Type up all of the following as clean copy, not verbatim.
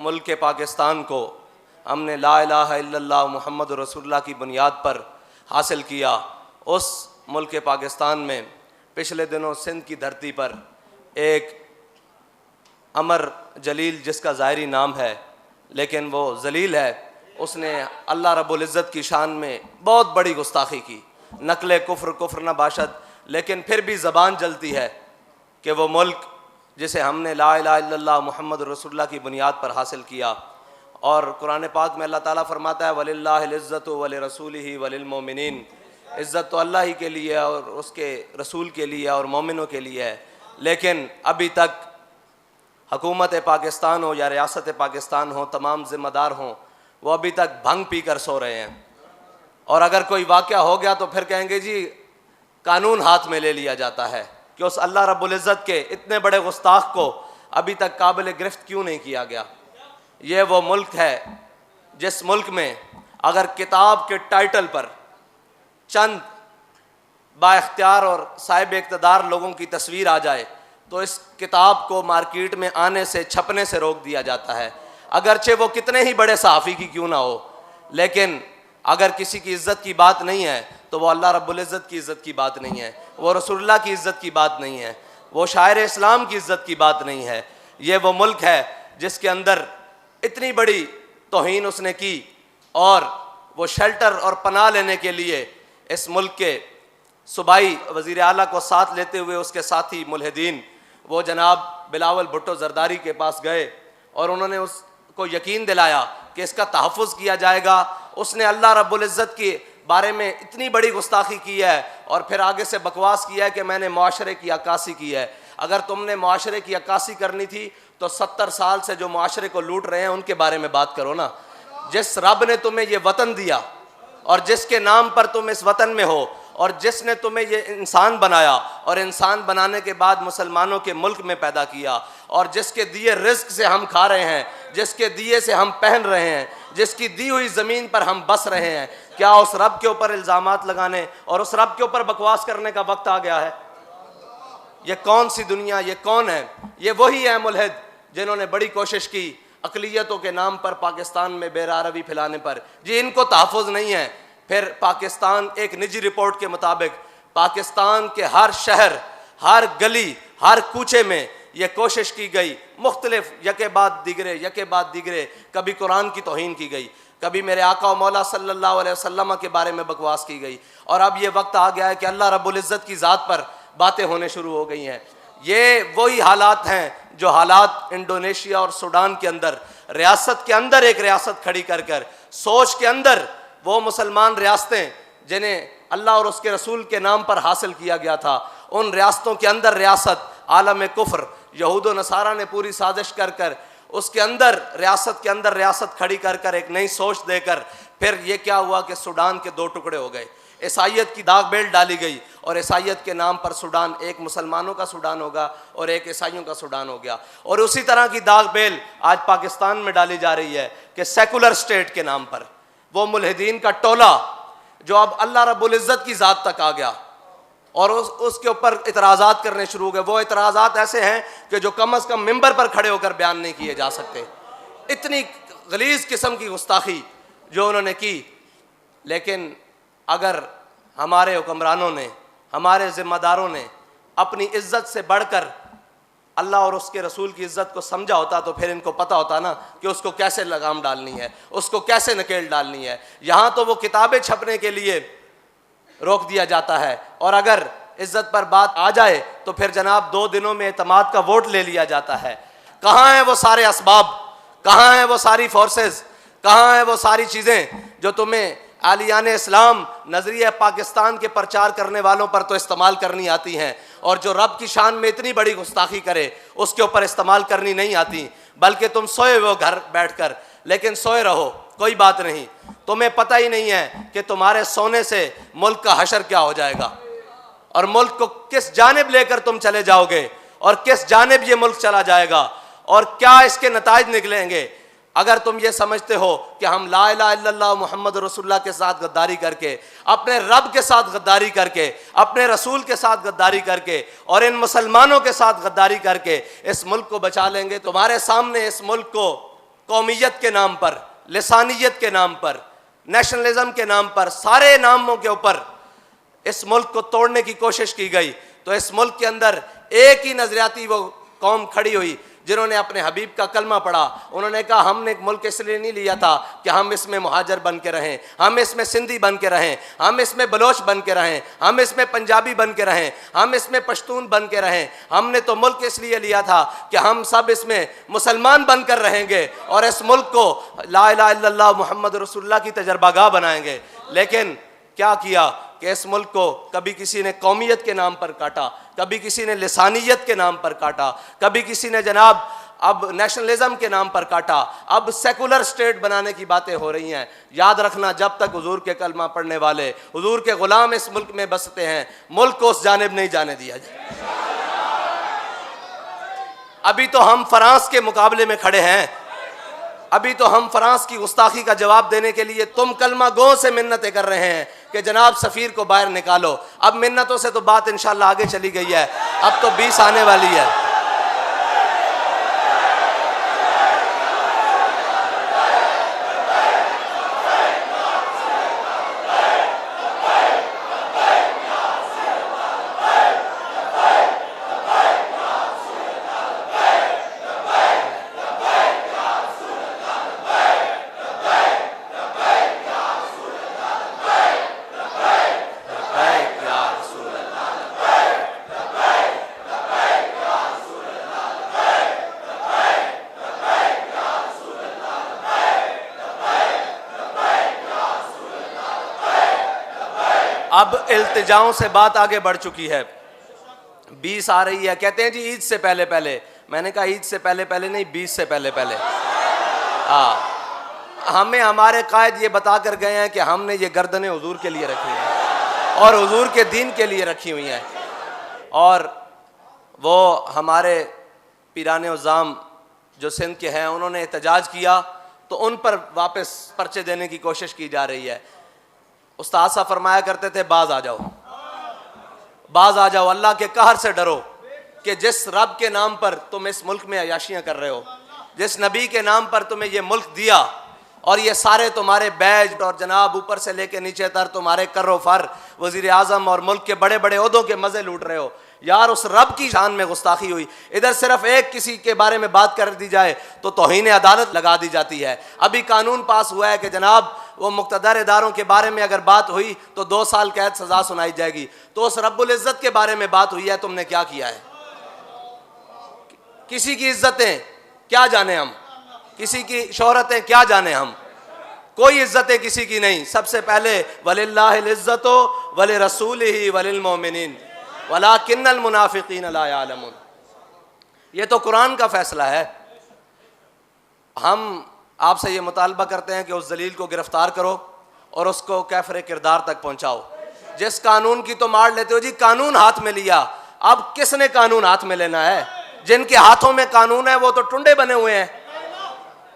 मुल्क पाकिस्तान को हमने ला इलाहा इल्लल्लाह मुहम्मद रसूलुल्लाह की बुनियाद पर हासिल किया, उस मुल्क पाकिस्तान में पिछले दिनों सिंध की धरती पर एक अमर जलील जिसका ज़ाहिरी नाम है लेकिन वो जलील है, उसने अल्लाह रब्बुल इज़्ज़त की शान में बहुत बड़ी गुस्ताखी की। नकले कुफ्र न बाशद, लेकिन फिर भी ज़बान जलती है कि वो मुल्क जिसे हमने ला इलाहा इल्लल्लाह मुहम्मद रसूलुल्लाह की बुनियाद पर हासिल किया। और कुरान पाक में अल्लाह ताला फरमाता है वलिल्लाहिल इज़्ज़तु वलिरसूलिही वलिलमोमिनीन, इज़्ज़त तो अल्लाह ही के लिए है और उसके रसूल के लिए और मोमिनों के लिए है। लेकिन अभी तक हुकूमत पाकिस्तान हो या रियासत पाकिस्तान हो, तमाम ज़िम्मेदार हों, वो अभी तक भंग पी कर सो रहे हैं। और अगर कोई वाक़या हो गया तो फिर कहेंगे जी कानून हाथ में ले लिया जाता है कि उस अल्लाह रब्बुल इज़्ज़त के इतने बड़े गुस्ताख को अभी तक काबिल गिरफ्त क्यों नहीं किया गया। ये वो मुल्क है जिस मुल्क में अगर किताब के टाइटल पर चंद बाइख्तियार और साहिब इक़्तिदार लोगों की तस्वीर आ जाए तो इस किताब को मार्केट में आने से, छपने से रोक दिया जाता है, अगरचे वो कितने ही बड़े सहाफ़ी की क्यों ना हो। लेकिन अगर किसी की इज़्ज़त की बात नहीं है तो वो अल्लाह रब्बुल इज़्ज़त की इज़्ज़त की बात नहीं है, वो रसूलुल्लाह की इज़्ज़त की बात नहीं है, वो शायर इस्लाम की इज़्ज़त की बात नहीं है। ये वो मुल्क है जिसके अंदर इतनी बड़ी तौहीन उसने की और वो शेल्टर और पनाह लेने के लिए इस मुल्क के सूबाई वज़ीर आला को साथ लेते हुए उसके साथी मुल्हिदीन वो जनाब बिलावल भुट्टो ज़रदारी के पास गए और उन्होंने उसको यकीन दिलाया कि इसका तहफ़्फ़ुज़ किया जाएगा। उसने अल्लाह रब्बुल इज़्ज़त के बारे में इतनी बड़ी गुस्ताखी की है और फिर आगे से बकवास किया है कि मैंने मुआशरे की अक्कासी की है। अगर तुमने मुआशरे की अक्कासी करनी थी तो 70 साल से जो मुआशरे को लूट रहे हैं उनके बारे में बात करो ना। जिस रब ने तुम्हें ये वतन दिया और जिसके नाम पर तुम इस वतन में हो और जिसने तुम्हें ये इंसान बनाया और इंसान बनाने के बाद मुसलमानों के मुल्क में पैदा किया और जिसके दिए रिज़्क़ से हम खा रहे हैं, जिसके दिए से हम पहन रहे हैं, जिसकी दी हुई ज़मीन पर हम बस रहे हैं, क्या उस रब के ऊपर इल्ज़ामात लगाने और उस रब के ऊपर बकवास करने का वक्त आ गया है? ये कौन सी दुनिया, ये कौन है? ये वही है मुल्हिद जिन्होंने बड़ी कोशिश की अक़लियतों के नाम पर पाकिस्तान में बेरारवी फैलाने पर। जी इनको तहफ़्फ़ुज़ नहीं है। फिर पाकिस्तान, एक निजी रिपोर्ट के मुताबिक पाकिस्तान के हर शहर, हर गली, हर कूचे में ये कोशिश की गई, मुख्तलिफ यके बाद दिगरे, कभी कुरान की तौहीन की गई, कभी मेरे आका और मौला सल्लल्लाहु अलैहि वसल्लम के बारे में बकवास की गई और अब ये वक्त आ गया है कि अल्लाह रब्बुल इज़्ज़त की ज़ात पर बातें होने शुरू हो गई हैं। ये वही हालात हैं जो हालात इंडोनेशिया और सूडान के अंदर, रियासत के अंदर एक रियासत खड़ी कर कर, सोच के अंदर वो मुसलमान रियासतें जिन्हें अल्लाह और उसके रसूल के नाम पर हासिल किया गया था, उन रियासतों के अंदर रियासत आलम कुफ्र यहूद व नसारा ने पूरी साजिश कर कर उसके अंदर रियासत के अंदर रियासत खड़ी कर कर एक नई सोच देकर फिर ये क्या हुआ कि सूडान के 2 टुकड़े हो गए। ईसाइयत की दाग बेल्ट डाली गई और ईसाइयत के नाम पर सूडान एक मुसलमानों का सूडान होगा और एक ईसाइयों का सूडान हो गया। और उसी तरह की दाग बेल आज पाकिस्तान में डाली जा रही है कि सेकुलर स्टेट के नाम पर वो मुल्हिदीन का टोला जो अब अल्लाह रब्बुल इज़्ज़त की ज़ात तक आ गया और उसके ऊपर इतराज़ात करने शुरू हो गए। वो इतराज़ात ऐसे हैं कि जो कम अज़ कम मिंबर पर खड़े होकर बयान नहीं किए जा सकते। इतनी गलीज़ किस्म की गुस्ताखी जो उन्होंने की। लेकिन अगर हमारे हुक्मरानों ने, हमारे ज़िम्मेदारों ने अपनी इज़्ज़त से बढ़कर अल्लाह और उसके रसूल की इज़्ज़त को समझा होता तो फिर इनको पता होता ना कि उसको कैसे लगाम डालनी है, उसको कैसे नकेल डालनी है। यहाँ तो वो किताबें छपने के लिए रोक दिया जाता है और अगर इज़्ज़त पर बात आ जाए तो फिर जनाब 2 दिनों में एतमाद का वोट ले लिया जाता है। कहाँ हैं वो सारे असबाब, कहाँ हैं वो सारी फोर्सेस, कहाँ हैं वो सारी चीज़ें जो तुम्हें आलियान इस्लाम नज़रिया पाकिस्तान के प्रचार करने वालों पर तो इस्तेमाल करनी आती हैं और जो रब की शान में इतनी बड़ी गुस्ताखी करे उसके ऊपर इस्तेमाल करनी नहीं आती। बल्कि तुम सोए हो घर बैठकर, लेकिन सोए रहो, कोई बात नहीं। तुम्हें पता ही नहीं है कि तुम्हारे सोने से मुल्क का हशर क्या हो जाएगा और मुल्क को किस जानिब लेकर तुम चले जाओगे और किस जानिब ये मुल्क चला जाएगा और क्या इसके नताइज निकलेंगे। अगर तुम ये समझते हो कि हम ला इलाहा इल्लल्लाह मुहम्मद रसूलुल्लाह के साथ गद्दारी करके, अपने रब के साथ गद्दारी करके, अपने रसूल के साथ गद्दारी करके और इन मुसलमानों के साथ गद्दारी करके इस मुल्क को बचा लेंगे, तुम्हारे सामने इस मुल्क को कौमियत के नाम पर, लिसानियत के नाम पर, नेशनलिज्म के नाम पर, सारे नामों के ऊपर इस मुल्क को तोड़ने की कोशिश की गई, तो इस मुल्क के अंदर एक ही नजरियाती वो कौम खड़ी हुई जिन्होंने अपने हबीब का कलमा पढ़ा। उन्होंने कहा हमने एक मुल्क इसलिए नहीं लिया था कि हम इसमें मुहाजिर बन के रहें, हम इसमें सिंधी बन के रहें, हम इसमें बलोच बन के रहें, हम इसमें पंजाबी बन के रहें, हम इसमें पश्तून बन के रहें। हमने तो मुल्क इसलिए लिया था कि हम सब इसमें मुसलमान बनकर रहेंगे और इस मुल्क को ला इलाहा इल्लल्लाह मुहम्मद रसूलुल्लाह की तजर्बागाह बनाएंगे। लेकिन क्या किया कि इस मुल्क को कभी किसी ने कौमियत के नाम पर काटा, कभी किसी ने लिसानियत के नाम पर काटा, कभी किसी ने जनाब अब नेशनलिज्म के नाम पर काटा, अब सेकुलर स्टेट बनाने की बातें हो रही हैं। याद रखना, जब तक हुजूर के कलमा पढ़ने वाले, हुजूर के गुलाम इस मुल्क में बसते हैं, मुल्क को उस जानिब नहीं जाने दिया जाए। अभी तो हम फ्रांस के मुकाबले में खड़े हैं, अभी तो हम फ्रांस की गुस्ताखी का जवाब देने के लिए तुम कलमा गो से मिन्नतें कर रहे हैं कि जनाब सफ़ीर को बाहर निकालो। अब मिन्नतों से तो बात इंशाल्लाह आगे चली गई है, अब तो 20 आने वाली है। अब इल्तिजाओं से बात आगे बढ़ चुकी है, 20 आ रही है। कहते हैं जी ईद से पहले पहले, मैंने कहा ईद से पहले पहले नहीं, 20 से पहले पहले। हमें हमारे कायद ये बता कर गए हैं कि हमने ये गर्दनें हुजूर के लिए रखी हैं और हुजूर के दीन के लिए रखी हुई हैं। और वो हमारे पीराने उज़ाम जो सिंध के हैं, उन्होंने एहतजाज किया तो उन पर वापस पर्चे देने की कोशिश की जा रही है। उस्ताद साहब फरमाया करते थे, बाज आ जाओ, बाज आ जाओ, अल्लाह के कहर से डरो कि जिस रब के नाम पर तुम इस मुल्क में अयाशियां कर रहे हो, जिस नबी के नाम पर तुम्हें ये मुल्क दिया और ये सारे तुम्हारे बैज और जनाब ऊपर से लेके नीचे तक तुम्हारे कर्रो फर वजीर आजम और मुल्क के बड़े बड़े ओहदों के मजे लूट रहे हो, यार उस रब की शान में गुस्ताखी हुई। इधर सिर्फ एक किसी के बारे में बात कर दी जाए तो तौहीन अदालत लगा दी जाती है। अभी कानून पास हुआ है कि जनाब वो मुक्तदर इदारों के बारे में अगर बात हुई तो 2 साल कैद सजा सुनाई जाएगी। तो उस रब्बुल इज़्ज़त के बारे में बात हुई है, तुमने क्या किया है? किसी की इज्जतें क्या जाने हम, किसी की शोहरतें क्या जाने हम, कोई इज्जतें किसी की नहीं। सबसे पहले वलिल्लाहिल इज्जतो वलि रसूलिही वलिल मोमिनीन वलाकिन्नल मुनाफिकीन ला यालमून। ये तो कुरान का फैसला है। हम आपसे ये मुतालबा करते हैं कि उस जलील को गिरफ्तार करो और उसको कैफरे किरदार तक पहुंचाओ। जिस कानून की तो मार लेते हो जी, कानून हाथ में लिया, अब किसने कानून हाथ में लेना है? जिनके हाथों में कानून है वो तो टुंडे बने हुए हैं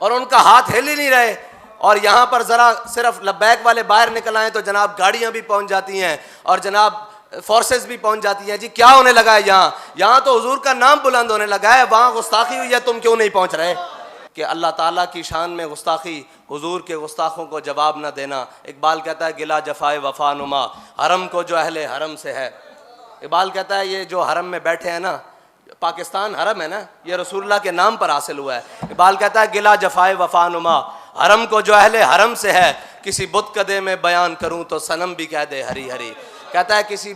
और उनका हाथ हिल ही नहीं रहे। और यहाँ पर ज़रा सिर्फ लब्बैक वाले बाहर निकल आए तो जनाब गाड़ियाँ भी पहुँच जाती हैं और जनाब फोर्सेस भी पहुँच जाती हैं। जी क्या होने लगा है यहाँ तो हुजूर का नाम बुलंद होने लगा है, वहाँ गुस्ताखी हुई है, तुम क्यों नहीं पहुँच रहे? कि अल्लाह ताला की शान में गुस्ताखी, हुजूर के गुस्ताखों को जवाब न देना। इकबाल कहता है गिला जफाए वफा नुमा हरम को जो अहले हरम से है। इकबाल कहता है ये जो हरम में बैठे हैं ना, पाकिस्तान हरम है ना, ये रसूलुल्लाह के नाम पर हासिल हुआ है। इकबाल कहता है गिला जफाए वफा नुमा हरम को जो अहले हरम से है, किसी बुत कदे में बयान करूँ तो सनम भी कह दे हरी हरी। कहता है किसी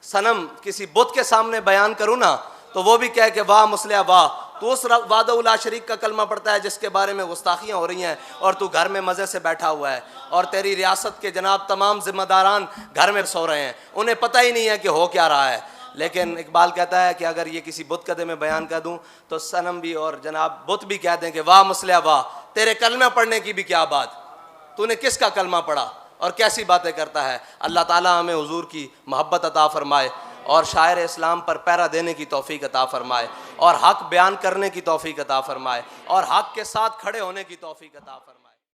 सनम, किसी बुत के सामने बयान करूँ ना तो वो भी कहे कि वाह मुस्लिया वाह, तो उस वादउला शरीक का कलमा पढ़ता है जिसके बारे में गुस्ताखियाँ हो रही हैं और तू घर में मज़े से बैठा हुआ है और तेरी रियासत के जनाब तमाम जिम्मेदारान घर में सो रहे हैं, उन्हें पता ही नहीं है कि हो क्या रहा है। लेकिन इकबाल कहता है कि अगर ये किसी बुत कदे में बयान कर दूँ तो सनम भी और जनाब बुत भी कह दें कि वाह मुस्लिया वाह, तेरे कलमा पढ़ने की भी क्या बात, तूने किसका कलमा पढ़ा और कैसी बातें करता है। अल्लाह ताला हमें हुजूर की मोहब्बत अता फरमाए और शायर इस्लाम पर पैरा देने की तौफीक अता फरमाए और हक बयान करने की तौफीक अता फरमाए और हक के साथ खड़े होने की तौफीक अता फरमाए।